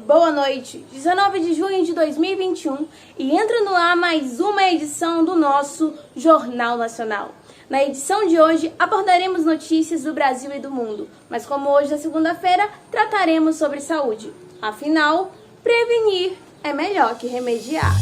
boa noite. 19 de junho de 2021 e entra no ar mais uma edição do nosso Jornal Nacional. Na edição de hoje abordaremos notícias do Brasil e do mundo, mas como hoje é segunda-feira, trataremos sobre saúde. Afinal, prevenir é melhor que remediar.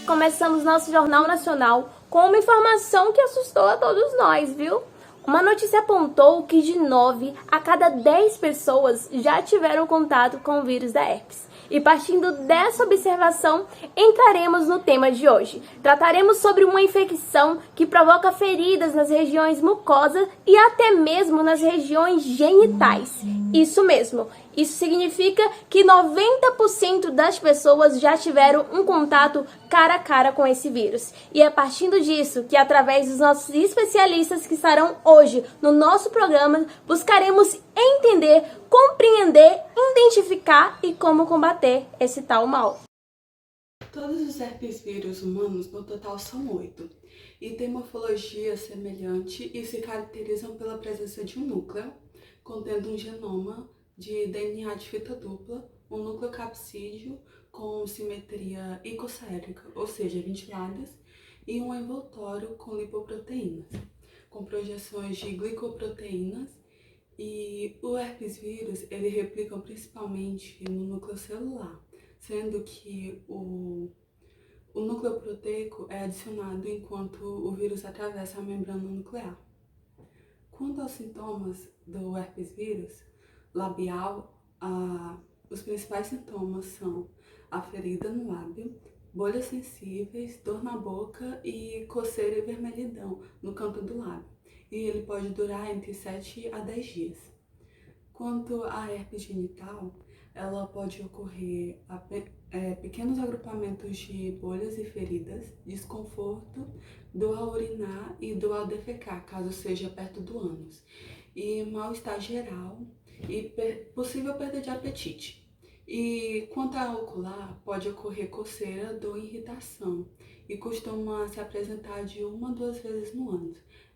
Começamos nosso Jornal Nacional com uma informação que assustou a todos nós, viu? Uma notícia apontou que de 9 a cada 10 pessoas já tiveram contato com o vírus da herpes. E partindo dessa observação, entraremos no tema de hoje. Trataremos sobre uma infecção que provoca feridas nas regiões mucosas e até mesmo nas regiões genitais. Isso mesmo. Isso significa que 90% das pessoas já tiveram um contato cara a cara com esse vírus. E é partindo disso que, através dos nossos especialistas que estarão hoje no nosso programa, buscaremos entender, compreender, identificar e como combater esse tal mal. Todos os herpes vírus humanos no total são 8 e têm morfologia semelhante e se caracterizam pela presença de um núcleo contendo um genoma de DNA de fita dupla, um núcleo capsídeo com simetria icosahérica, ou seja, 20 lados, e um envoltório com lipoproteínas, com projeções de glicoproteínas. E o herpes vírus, ele replica principalmente no núcleo celular, sendo que o núcleo proteico é adicionado enquanto o vírus atravessa a membrana nuclear. Quanto aos sintomas do herpes vírus labial, os principais sintomas são a ferida no lábio, bolhas sensíveis, dor na boca e coceira e vermelhidão no canto do lábio. E ele pode durar entre 7 a 10 dias. Quanto à herpes genital, ela pode ocorrer pequenos agrupamentos de bolhas e feridas, desconforto, dor ao urinar e dor ao defecar, caso seja perto do ânus, e mal-estar geral e possível perda de apetite. E quanto à ocular, pode ocorrer coceira, dor e irritação, e costuma se apresentar de 1 a 2 vezes no ano.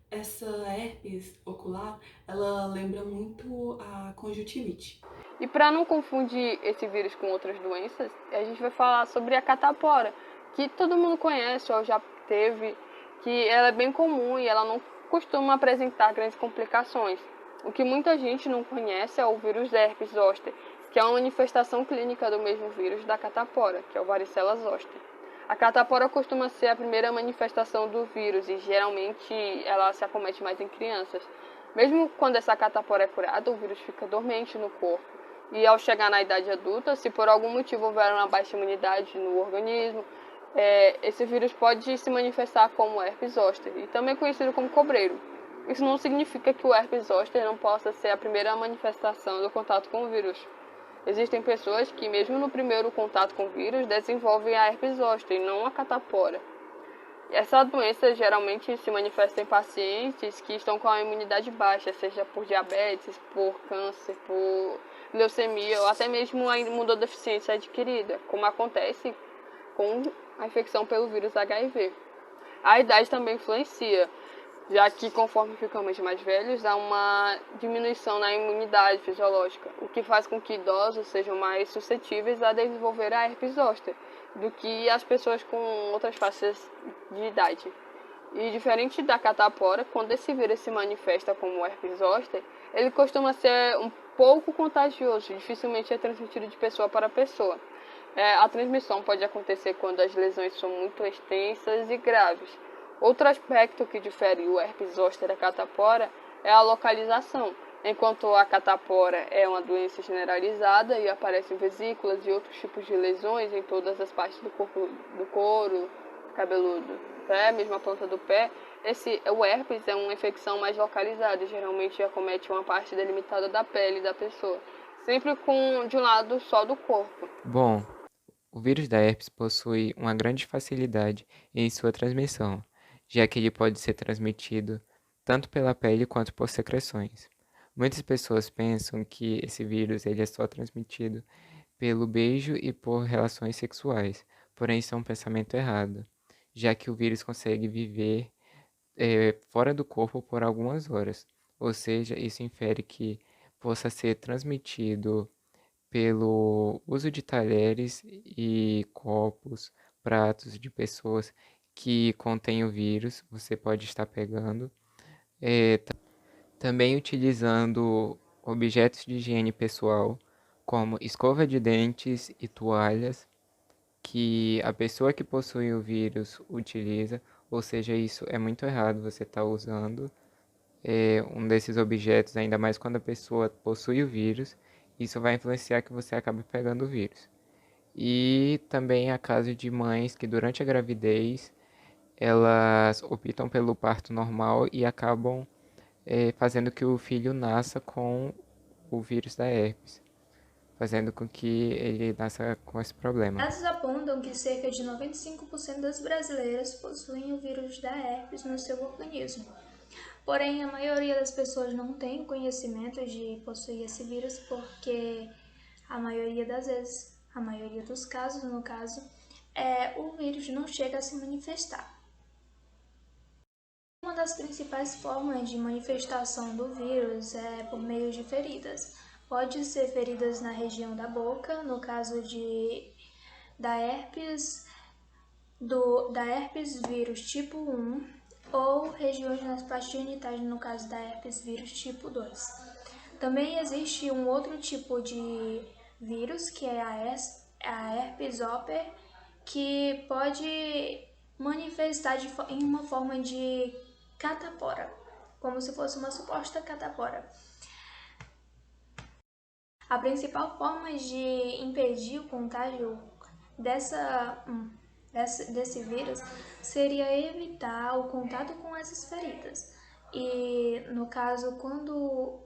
Essa herpes ocular, ela lembra muito a conjuntivite. E para não confundir esse vírus com outras doenças, a gente vai falar sobre a catapora, que todo mundo conhece ou já teve, que ela é bem comum e ela não costuma apresentar grandes complicações. O que muita gente não conhece é o vírus herpes zoster, que é uma manifestação clínica do mesmo vírus da catapora, que é o varicela zoster. A catapora costuma ser a primeira manifestação do vírus e geralmente ela se acomete mais em crianças. Mesmo quando essa catapora é curada, o vírus fica dormente no corpo. E ao chegar na idade adulta, se por algum motivo houver uma baixa imunidade no organismo, esse vírus pode se manifestar como herpes zoster, e também conhecido como cobreiro. Isso não significa que o herpes zoster não possa ser a primeira manifestação do contato com o vírus. Existem pessoas que, mesmo no primeiro contato com o vírus, desenvolvem a herpes zoster e não a catapora. Essa doença geralmente se manifesta em pacientes que estão com a imunidade baixa, seja por diabetes, por câncer, por leucemia ou até mesmo a imunodeficiência adquirida, como acontece com a infecção pelo vírus HIV. A idade também influencia, já que conforme ficamos mais velhos, há uma diminuição na imunidade fisiológica, o que faz com que idosos sejam mais suscetíveis a desenvolver a herpes zoster do que as pessoas com outras faixas de idade. E diferente da catapora, quando esse vírus se manifesta como herpes zoster, ele costuma ser um pouco contagioso, dificilmente é transmitido de pessoa para pessoa. A transmissão pode acontecer quando as lesões são muito extensas e graves. Outro aspecto que difere o herpes zoster da catapora é a localização. Enquanto a catapora é uma doença generalizada e aparece em vesículas e outros tipos de lesões em todas as partes do corpo, do couro, cabeludo, pé, mesmo a planta do pé, o herpes é uma infecção mais localizada e geralmente acomete uma parte delimitada da pele da pessoa, sempre de um lado só do corpo. Bom, o vírus da herpes possui uma grande facilidade em sua transmissão, já que ele pode ser transmitido tanto pela pele quanto por secreções. Muitas pessoas pensam que esse vírus ele é só transmitido pelo beijo e por relações sexuais, porém isso é um pensamento errado, já que o vírus consegue viver fora do corpo por algumas horas. Ou seja, isso infere que possa ser transmitido pelo uso de talheres e copos, pratos de pessoas que contêm o vírus, você pode estar pegando. Também utilizando objetos de higiene pessoal, como escova de dentes e toalhas, que a pessoa que possui o vírus utiliza, ou seja, isso é muito errado você estar usando um desses objetos, ainda mais quando a pessoa possui o vírus, isso vai influenciar que você acabe pegando o vírus. E também há casos de mães que durante a gravidez elas optam pelo parto normal e acabam fazendo que o filho nasça com o vírus da herpes, fazendo com que ele nasça com esse problema. Dados apontam que cerca de 95% das brasileiras possuem o vírus da herpes no seu organismo. Porém, a maioria das pessoas não tem conhecimento de possuir esse vírus porque a maioria das vezes, a maioria dos casos, no caso, o vírus não chega a se manifestar. Uma das principais formas de manifestação do vírus é por meio de feridas. Pode ser feridas na região da boca, no caso da herpes vírus tipo 1, ou regiões nas partes genitais, no caso da herpes vírus tipo 2. Também existe um outro tipo de vírus, que é a herpes zoster, que pode manifestar em uma forma de catapora, como se fosse uma suposta catapora. A principal forma de impedir o contágio desse vírus seria evitar o contato com essas feridas. E no caso, quando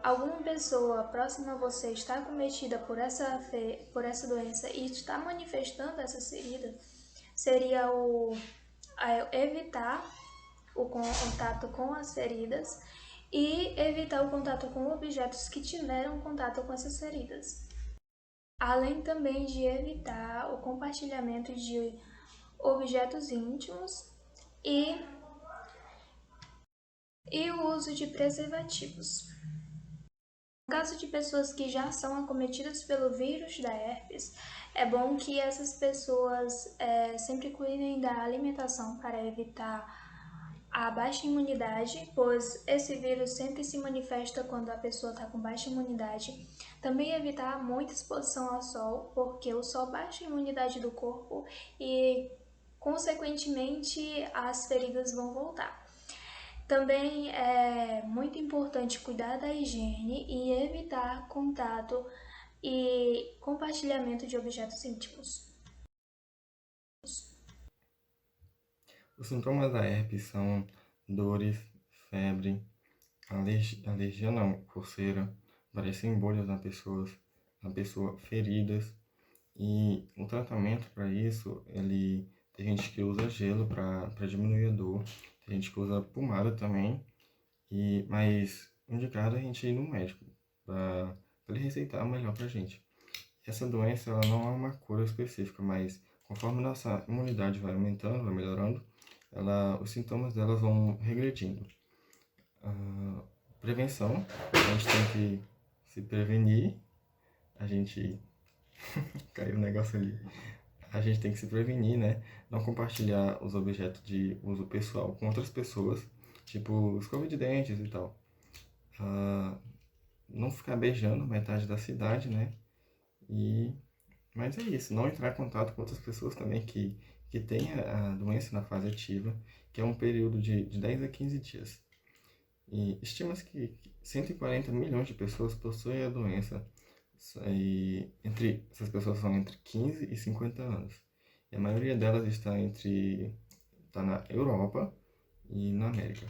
alguma pessoa próxima a você está acometida por essa doença e está manifestando essas feridas, seria evitar o contato com as feridas e evitar o contato com objetos que tiveram contato com essas feridas. Além também de evitar o compartilhamento de objetos íntimos e o uso de preservativos. No caso de pessoas que já são acometidas pelo vírus da herpes, é bom que essas pessoas sempre cuidem da alimentação para evitar a baixa imunidade, pois esse vírus sempre se manifesta quando a pessoa está com baixa imunidade. Também evitar muita exposição ao sol, porque o sol baixa a imunidade do corpo e, consequentemente, as feridas vão voltar. Também é muito importante cuidar da higiene e evitar contato e compartilhamento de objetos íntimos. Os sintomas da herpes são dores, febre, alergia não, coceira, parecem bolhas na pessoa, feridas. E o tratamento para isso, tem gente que usa gelo para diminuir a dor, tem gente que usa pomada também, mas indicado a gente ir no médico para ele receitar o melhor pra gente. Essa doença ela não é uma cura específica, mas conforme nossa imunidade vai aumentando, vai melhorando, os sintomas delas vão regredindo. Prevenção, a gente tem que se prevenir, a gente caiu um negócio ali. A gente tem que se prevenir, né? Não compartilhar os objetos de uso pessoal com outras pessoas, tipo escova de dentes e tal. Não ficar beijando metade da cidade, né? Mas é isso, não entrar em contato com outras pessoas também que têm a doença na fase ativa, que é um período de 10 a 15 dias. E estima-se que 140 milhões de pessoas possuem a doença, e essas pessoas são entre 15 e 50 anos. E a maioria delas está na Europa e na América.